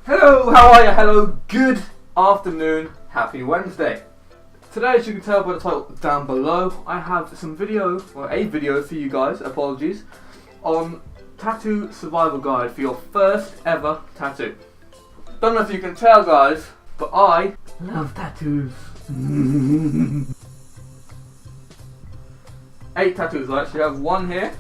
Hello, how are you? Hello, good afternoon, happy Wednesday. Today, as you can tell by the title down below, I have a video for you guys, apologies, on tattoo survival guide for your first ever tattoo. Don't know if you can tell guys, but I love tattoos. 8 tattoos, I actually have one here,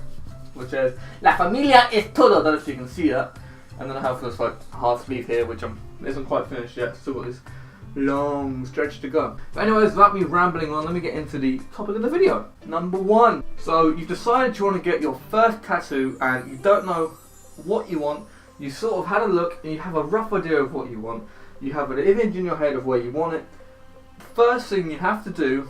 which is La Familia es todo, I don't know if you can see that. And then I have this like half sleeve here, which isn't quite finished yet, still got this long stretch to go. But anyways, without me rambling on, let me get into the topic of the video. Number 1. So you've decided you want to get your first tattoo and you don't know what you want. You sort of had a look and you have a rough idea of what you want. You have an image in your head of where you want it. First thing you have to do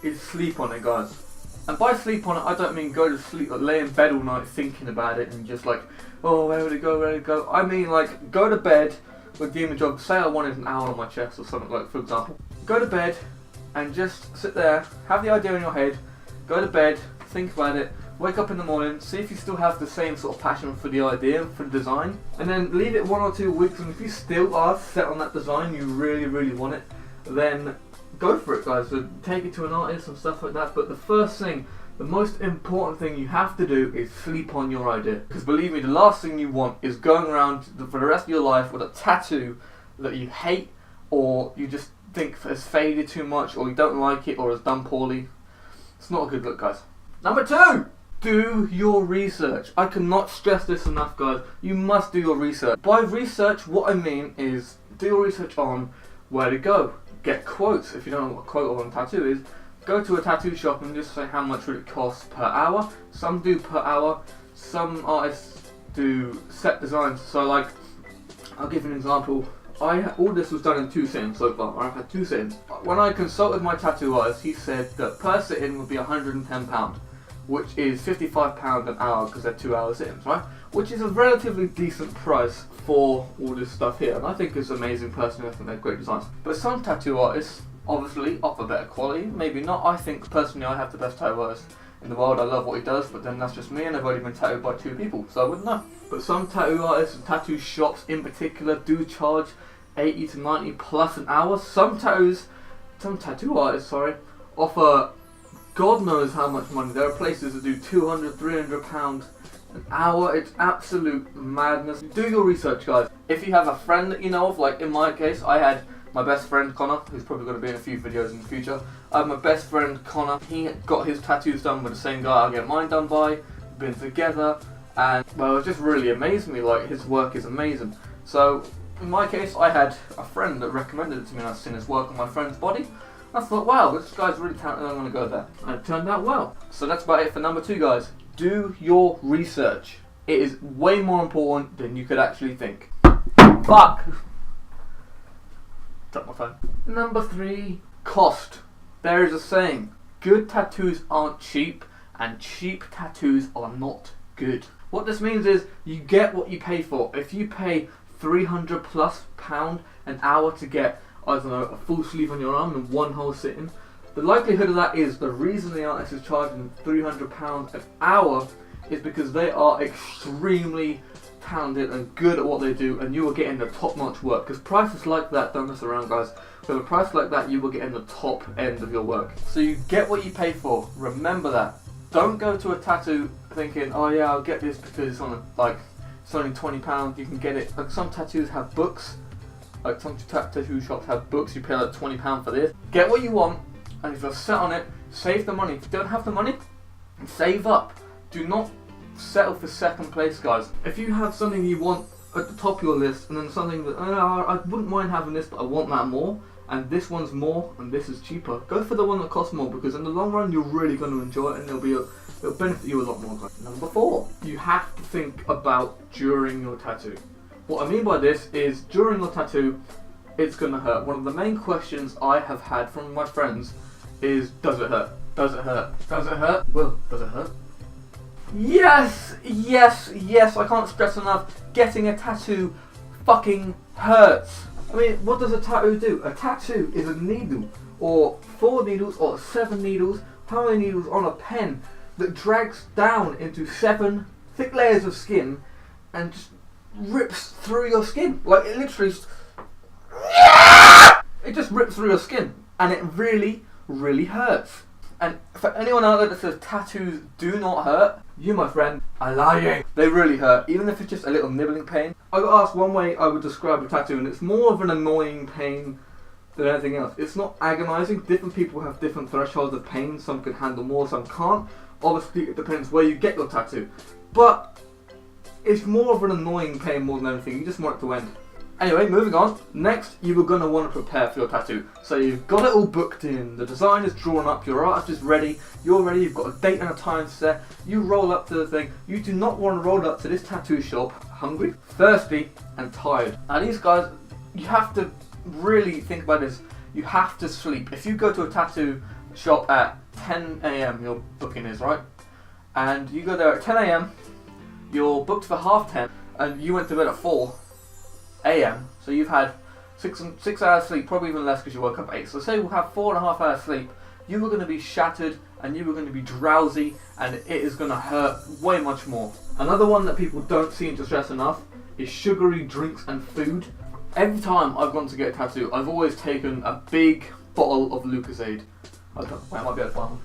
is sleep on it, guys. And by sleep on it, I don't mean go to sleep, like lay in bed all night thinking about it and just like, oh, where would it go, where would it go? I mean like, go to bed with the image of, say I wanted an owl on my chest or something, like, for example. Go to bed and just sit there, have the idea in your head, go to bed, think about it, wake up in the morning, see if you still have the same sort of passion for the idea, for the design, and then leave it 1 or 2 weeks, and if you still are set on that design, you really want it, then go for it, guys. So take it to an artist and stuff like that. But the first thing, the most important thing you have to do is sleep on your idea. Because believe me, the last thing you want is going around for the rest of your life with a tattoo that you hate, or you just think has faded too much, or you don't like it, or has done poorly. It's not a good look, guys. Number 2, do your research. I cannot stress this enough, guys. You must do your research. By research, what I mean is do your research on where to go. Get quotes. If you don't know what a quote on a tattoo is, go to a tattoo shop and just say how much would it cost per hour. Some do per hour, some artists do set designs. So like, I'll give you an example. All this was done in 2 sittings so far. I've had 2 sittings. When I consulted my tattoo artist, he said that per sitting would be £110, which is £55 an hour because they're 2-hour sittings, right? Which is a relatively decent price for all this stuff here, and I think it's amazing personally. I think they're great designs. But some tattoo artists obviously offer better quality, maybe not. I think personally I have the best tattoo artist in the world. I love what he does, but then that's just me, and I've only been tattooed by 2 people, so I wouldn't know. But some tattoo artists and tattoo shops in particular do charge 80 to 90 plus an hour. Some tattoo artists, offer God knows how much money. There are places that do £200, £300 an hour. It's absolute madness. Do your research, guys. If you have a friend that you know of, like in my case, I had my best friend Connor, who's probably going to be in a few videos in the future. My best friend Connor, he got his tattoos done with the same guy I get mine done by. We've been together, and well, it just really amazed me. Like, his work is amazing. So in my case, I had a friend that recommended it to me, and I've seen his work on my friend's body. I thought, wow, this guy's really talented, I'm going to go there. And it turned out well. So that's about it for number 2, guys. Do your research. It is way more important than you could actually think. Fuck! Drop my phone. Number 3, cost. There is a saying, good tattoos aren't cheap, and cheap tattoos are not good. What this means is, you get what you pay for. If you pay £300 plus an hour to get, I don't know, a full sleeve on your arm in 1 whole sitting, the likelihood of that is the reason the artist is charging £300 an hour is because they are extremely talented and good at what they do, and you are getting the top-notch work. Because prices like that, don't mess around, guys. With a price like that, you will get in the top end of your work. So you get what you pay for. Remember that. Don't go to a tattoo thinking, oh yeah, I'll get this because it's on it's only £20. You can get it. Like, some tattoos have books. Like, some tattoo shops have books. You pay like £20 for this. Get what you want, and if you're set on it, save the money. If you don't have the money, save up. Do not settle for second place, guys. If you have something you want at the top of your list, and then something that I wouldn't mind having this, but I want that more, and this one's more, and this is cheaper, go for the one that costs more, because in the long run, you're really going to enjoy it, and it'll benefit you a lot more, guys. Number 4, you have to think about during your tattoo. What I mean by this is, during your tattoo, it's going to hurt. One of the main questions I have had from my friends is, does it hurt? Does it hurt? Does it hurt? Well, does it hurt? Yes, yes, yes, I can't stress enough, getting a tattoo fucking hurts. I mean, what does a tattoo do? A tattoo is a needle, or 4 needles, or 7 needles, how many needles on a pen that drags down into 7 thick layers of skin and just rips through your skin. Like, it literally, it just rips through your skin, and it really, really hurts. And for anyone out there that says tattoos do not hurt, you, my friend, are lying. They really hurt, even if it's just a little nibbling pain. I got asked one way I would describe a tattoo, and it's more of an annoying pain than anything else. It's not agonizing. Different people have different thresholds of pain. Some can handle more, some can't. Obviously, it depends where you get your tattoo. But it's more of an annoying pain more than anything. You just want it to end. Anyway, moving on. Next, you are going to want to prepare for your tattoo. So you've got it all booked in. The design is drawn up. Your artist is ready. You're ready. You've got a date and a time set. You roll up to the thing. You do not want to roll up to this tattoo shop hungry, thirsty, and tired. Now these guys, you have to really think about this. You have to sleep. If you go to a tattoo shop at 10 AM, your booking is, right? And you go there at 10 AM, you're booked for 10:30, and you went to bed at 4 AM, so you've had 6 hours sleep, probably even less because you woke up at 8. So say we'll have 4.5 hours sleep. You were going to be shattered, and you were going to be drowsy, and it is going to hurt way much more. Another one that people don't seem to stress enough is sugary drinks and food. Every time I've gone to get a tattoo, I've always taken a big bottle of Lucozade. I might be able to find one.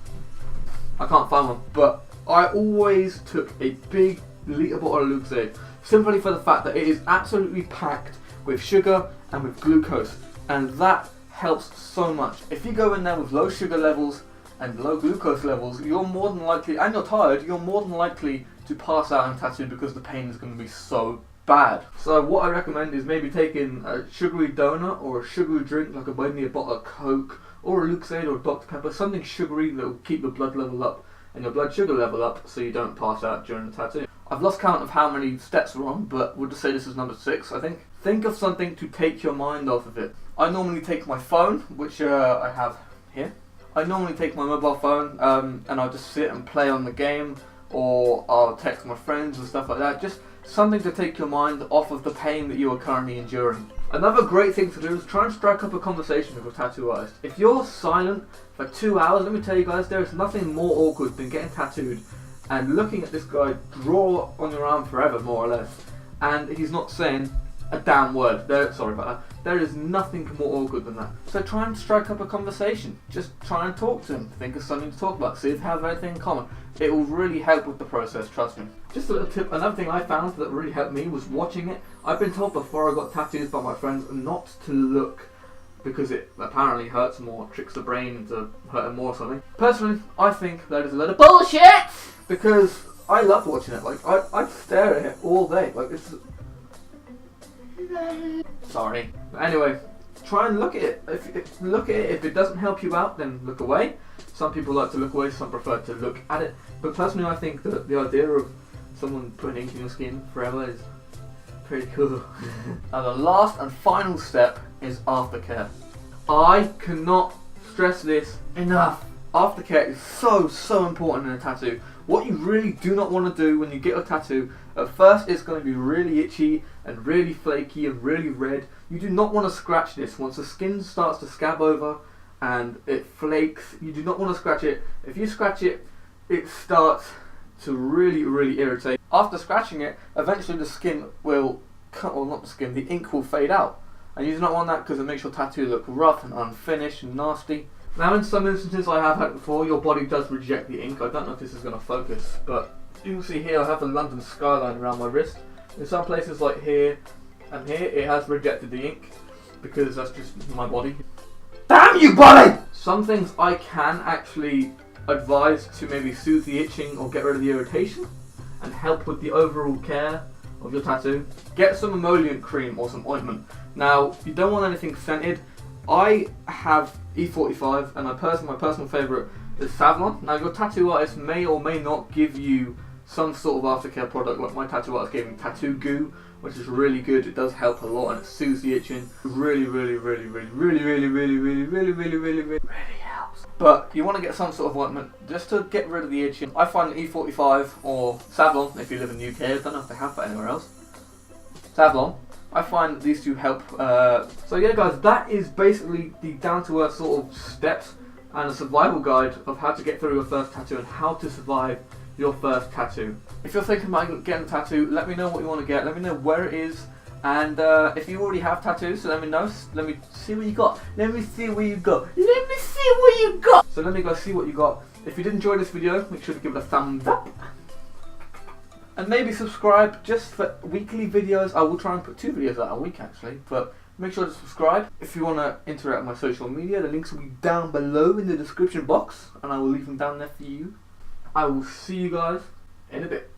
I can't find one, but I always took a big litre bottle of Lucozade, simply for the fact that it is absolutely packed with sugar and with glucose, and that helps so much. If you go in there with low sugar levels and low glucose levels, you're more than likely, and you're tired, you're more than likely to pass out in a tattoo because the pain is going to be so bad. So what I recommend is maybe taking a sugary donut or a sugary drink, like maybe a bottle of Coke or a Lucozade or a Dr. Pepper, something sugary that will keep your blood level up and your blood sugar level up so you don't pass out during the tattoo. I've lost count of how many steps we're on, but we'll just say this is number 6, I think. Think of something to take your mind off of it. I normally take my phone, which I have here. I normally take my mobile phone and I'll just sit and play on the game, or I'll text my friends and stuff like that. Just something to take your mind off of the pain that you are currently enduring. Another great thing to do is try and strike up a conversation with a tattoo artist. If you're silent for 2 hours, let me tell you guys, there is nothing more awkward than getting tattooed and looking at this guy draw on your arm forever, more or less, and he's not saying a damn word. Sorry about that. There is nothing more awkward than that. So try and strike up a conversation. Just try and talk to him. Think of something to talk about. See if you have anything in common. It will really help with the process, trust me. Just a little tip, another thing I found that really helped me was watching it. I've been told before I got tattoos by my friends not to look because it apparently hurts more, tricks the brain into hurting more or something. Personally, I think that is a load of bullshit! Because I love watching it. Like, I stare at it all day. Like, it's... Sorry. But anyway, try and look at it. If it doesn't help you out, then look away. Some people like to look away, some prefer to look at it. But personally, I think that the idea of someone putting ink in your skin forever is pretty cool. Now the last and final step is aftercare. I cannot stress this enough. Aftercare is so important in a tattoo. What you really do not want to do when you get a tattoo, at first it's going to be really itchy and really flaky and really red. You do not want to scratch this. Once the skin starts to scab over and it flakes, you do not want to scratch it. If you scratch it, it starts to really irritate. After scratching it, eventually the skin will, well, not the skin, the ink will fade out. And you do not want that because it makes your tattoo look rough and unfinished and nasty. Now in some instances I have had it before, your body does reject the ink. I don't know if this is going to focus, but you can see here I have the London skyline around my wrist. In some places like here and here, it has rejected the ink because that's just my body. Damn you, body! Some things I can actually advise to maybe soothe the itching or get rid of the irritation and help with the overall care of your tattoo. Get some emollient cream or some ointment. Now, you don't want anything scented. I have E45 and my personal favourite is Savlon. Now your tattoo artist may or may not give you some sort of aftercare product, like my tattoo artist gave me tattoo goo, which is really good. It does help a lot and it soothes the itching. Really helps. But you want to get some sort of ointment just to get rid of the itching. I find E45 or Savlon, if you live in the UK, I don't know if they have that anywhere else. Savlon, I find these two help. So yeah guys, that is basically the down-to-earth sort of steps and a survival guide of how to get through your first tattoo and how to survive your first tattoo. If you're thinking about getting a tattoo, let me know what you want to get. Let me know where it is. And if you already have tattoos, so let me know. Let me see what you got. Let me see what you got. Let me see what you got. So let me go see what you got. If you did enjoy this video, make sure to give it a thumbs up. And maybe subscribe just for weekly videos. I will try and put 2 videos out a week actually. But make sure to subscribe. If you want to interact with my social media, the links will be down below in the description box. And I will leave them down there for you. I will see you guys in a bit.